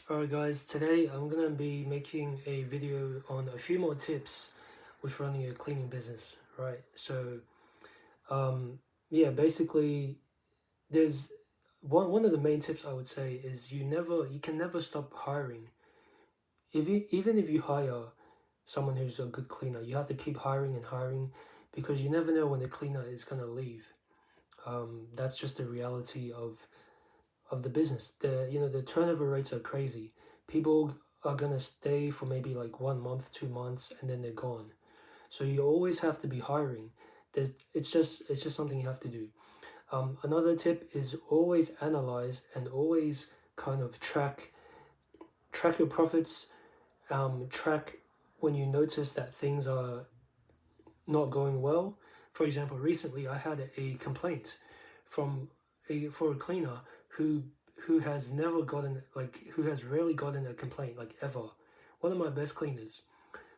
Alright guys, today I'm gonna be making a video on a few more tips with running a cleaning business, right? Um, basically there's one of the main tips I would say is you can never stop hiring. Even if you hire someone who's a good cleaner, you have to keep hiring and hiring because you never know when the cleaner is gonna leave. That's just the reality of the business. The turnover rates are crazy. People are gonna stay for maybe like 1 month, 2 months, and then they're gone. So you always have to be hiring. It's just something you have to do. Another tip is always analyze and always kind of track your profits. Track when you notice that things are not going well. For example, recently I had a complaint from for a cleaner who who has never gotten who has rarely gotten a complaint like ever. One of my best cleaners.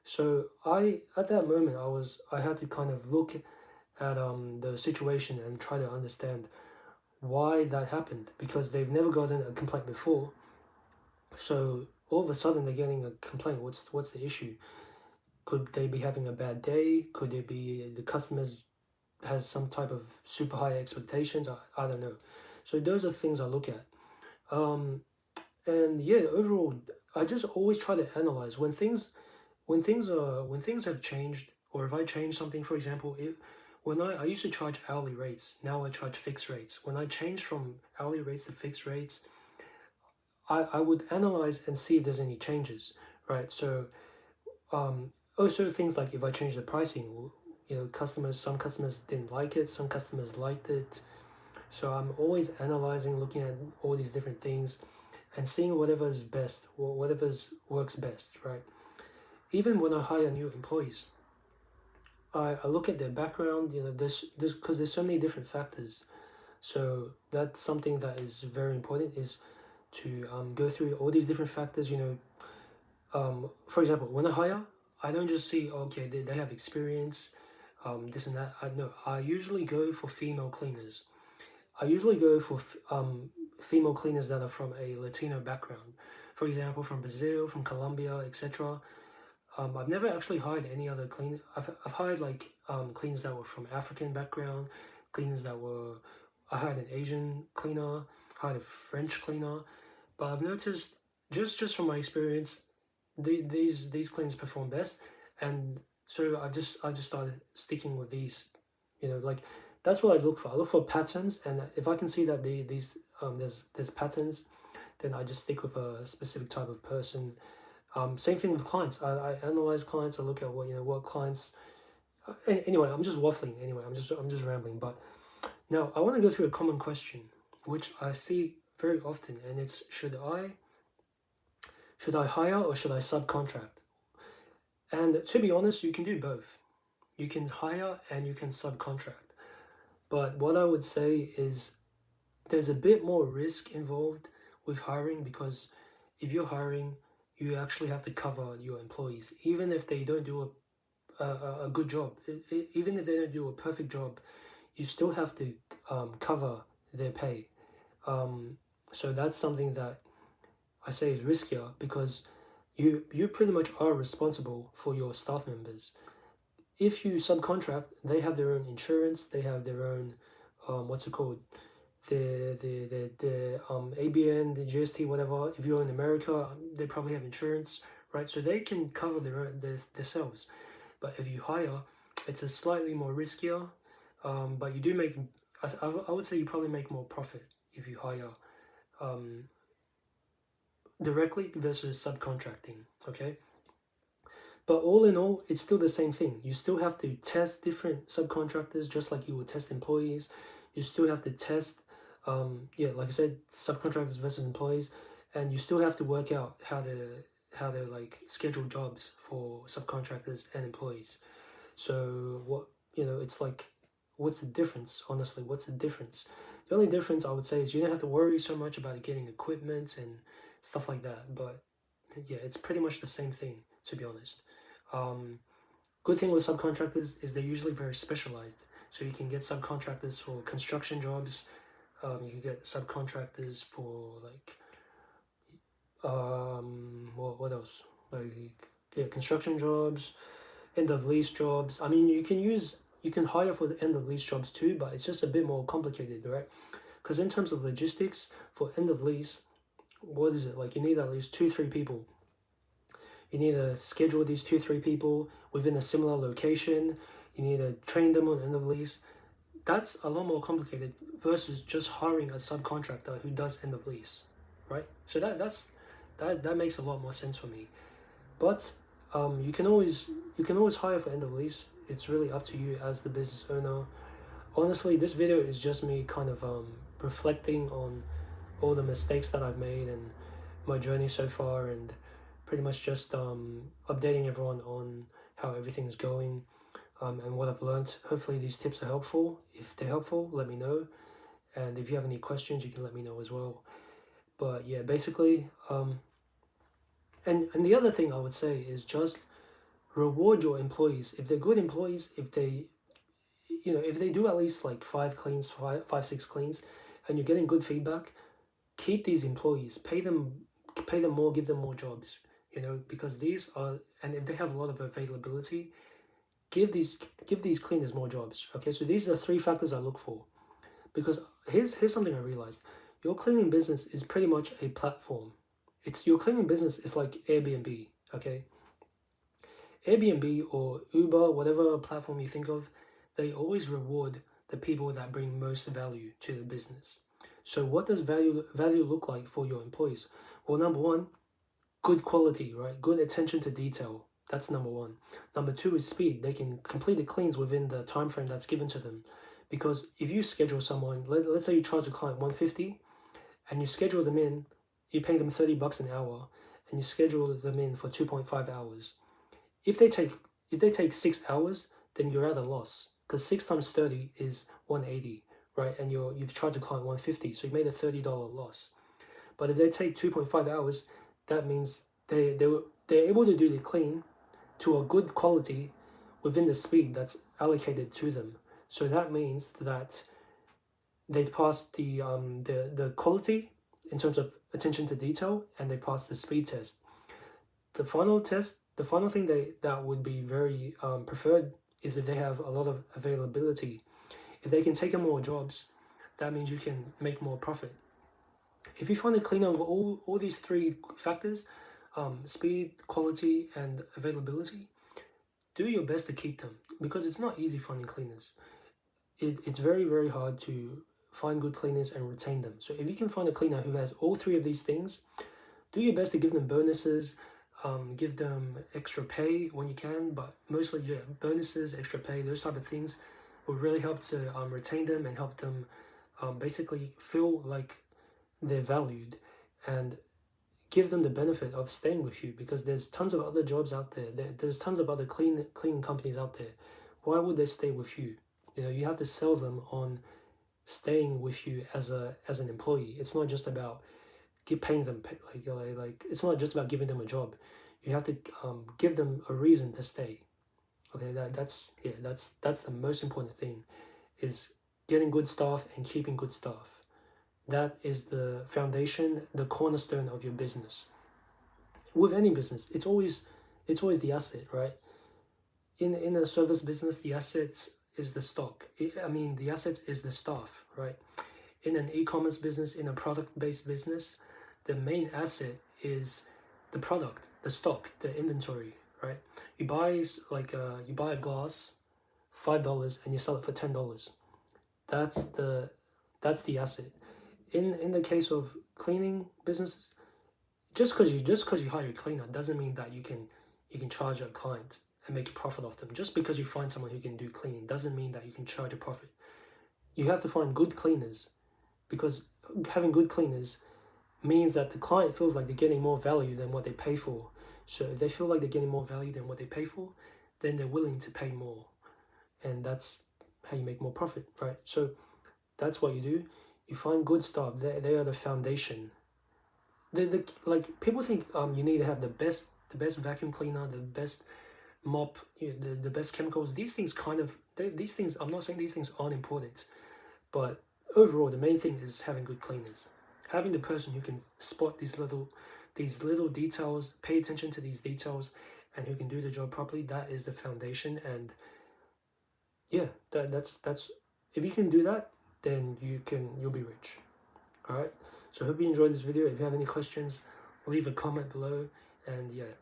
So I at that moment I had to kind of look at the situation and try to understand why that happened because they've never gotten a complaint before. So all of a sudden they're getting a complaint. What's the issue? Could they be having a bad day? Could it be the customers has some type of super high expectations? I don't know. So those are things I look at. Um, and yeah, overall, I just always try to analyze when things have changed, or if I change something, for example, when I used to charge hourly rates, now I charge fixed rates. When I changed from hourly rates to fixed rates, I would analyze and see if there's any changes, right? Also things like if I change the pricing, some customers didn't like it, some customers liked it. So I'm always analyzing, looking at all these different things and seeing whatever is best, whatever works best, right? Even when I hire new employees, I look at their background, this because there's so many different factors. So that's something that is very important is to go through all these different factors. For example, when I hire, I don't just see, okay, they have experience, this and that. I usually go for female cleaners. I usually go for female cleaners that are from a Latino background. For example, from Brazil, from Colombia, etc. I've never actually hired any other cleaner. I've hired cleaners that were from African background, cleaners that were. I hired an Asian cleaner, hired a French cleaner, but I've noticed just from my experience, these cleaners perform best, and so I just started sticking with these. That's what I look for. I look for patterns, and if I can see that these there's patterns, then I just stick with a specific type of person. Same thing with clients. I analyze clients. I look at what clients. Anyway, I'm just waffling. Anyway, I'm just rambling. But now I want to go through a common question, which I see very often, and it's should I hire or should I subcontract? And to be honest, you can do both. You can hire and you can subcontract. But what I would say is there's a bit more risk involved with hiring because if you're hiring, you actually have to cover your employees, even if they don't do a good job. Even if they don't do a perfect job, you still have to cover their pay. So that's something that I say is riskier because you pretty much are responsible for your staff members. If you subcontract, they have their own insurance, they have their own what's it called, the ABN, the GST, whatever. If you're in America, they probably have insurance, right? So they can cover themselves. But if you hire, it's a slightly more riskier, but you do make. I would say you probably make more profit if you hire um, directly versus subcontracting. Okay, but all in all, it's still the same thing. You still have to test different subcontractors just like you would test employees. You still have to test, like I said, subcontractors versus employees, and you still have to work out how to like schedule jobs for subcontractors and employees. So it's like, what's the difference? Honestly, what's the difference? The only difference I would say is you don't have to worry so much about getting equipment and stuff like that. But yeah, it's pretty much the same thing, to be honest. Um, Good thing with subcontractors is they're usually very specialized. So you can get subcontractors for construction jobs. You can get subcontractors for what else? Like, yeah, construction jobs, end of lease jobs. I mean, you can hire for the end of lease jobs too, but it's just a bit more complicated, right? Because in terms of logistics for end of lease, what is it like? You need at least 2-3 people. You need to schedule these 2-3 people within a similar location. You need to train them on end of lease. That's a lot more complicated versus just hiring a subcontractor who does end of lease, right? So that makes a lot more sense for me. But you can always hire for end of lease. It's really up to you as the business owner. Honestly, this video is just me kind of reflecting on all the mistakes that I've made and my journey so far, and pretty much just updating everyone on how everything's going, and what I've learned. Hopefully these tips are helpful. If they're helpful, let me know. And if you have any questions, you can let me know as well. But yeah, basically, and the other thing I would say is just reward your employees. If they're good employees, if they if they do at least like 6 cleans, and you're getting good feedback, keep these employees, pay them more, give them more jobs, because these are, and if they have a lot of availability, give these cleaners more jobs. Okay, so these are the 3 factors I look for. Because here's something I realized: your cleaning business is pretty much a platform. Your cleaning business is like Airbnb. Okay, Airbnb or Uber, whatever platform you think of, they always reward the people that bring most value to the business. So what does value look like for your employees? Well, number one, good quality, right? Good attention to detail. That's number one. Number two is speed. They can complete the cleans within the time frame that's given to them. Because if you schedule someone, let's say you charge a client 150, and you schedule them in, you pay them $30 an hour, and you schedule them in for 2.5 hours. If they take 6 hours, then you're at a loss, because 6 times 30 is 180, right? And you've charged a client 150, so you made a $30 loss. But if they take 2.5 hours, that means they're able to do the clean to a good quality within the speed that's allocated to them. So that means that they've passed the quality in terms of attention to detail, and they passed the speed test. The final thing that would be very preferred is if they have a lot of availability. If they can take on more jobs, that means you can make more profit. If you find a cleaner of all these 3 factors, speed, quality, and availability, do your best to keep them, because it's not easy finding cleaners. It's very, very hard to find good cleaners and retain them. So if you can find a cleaner who has all 3 of these things, do your best to give them bonuses, give them extra pay when you can, but mostly bonuses, extra pay, those type of things will really help to retain them and help them basically feel like they're valued, and give them the benefit of staying with you, because there's tons of other jobs out there. There's tons of other cleaning companies out there. Why would they stay with you? You have to sell them on staying with you as an employee. It's not just about paying them, like it's not just about giving them a job. You have to give them a reason to stay. Okay, that's the most important thing, is getting good staff and keeping good staff. That is the foundation, the cornerstone of your business. With any business, it's always the asset, right? In a service business, the assets is the stock. The assets is the staff, right? In an e-commerce business, in a product-based business, the main asset is the product, the stock, the inventory, right? You buy a glass, $5, and you sell it for $10. That's the asset. In the case of cleaning businesses, just because you hire a cleaner doesn't mean that you can charge a client and make a profit off them. Just because you find someone who can do cleaning doesn't mean that you can charge a profit. You have to find good cleaners, because having good cleaners means that the client feels like they're getting more value than what they pay for. So if they feel like they're getting more value than what they pay for, then they're willing to pay more, and that's how you make more profit, right? So that's what you do. You find good staff. They are the foundation. Like people think you need to have the best vacuum cleaner, the best mop, the best chemicals. These things these things. I'm not saying these things aren't important, but overall the main thing is having good cleaners. Having the person who can spot these these little details, pay attention to these details, and who can do the job properly, that is the foundation. And yeah, that's if you can do that, then you'll be rich. All right. So I hope you enjoyed this video. If you have any questions, leave a comment below. And yeah,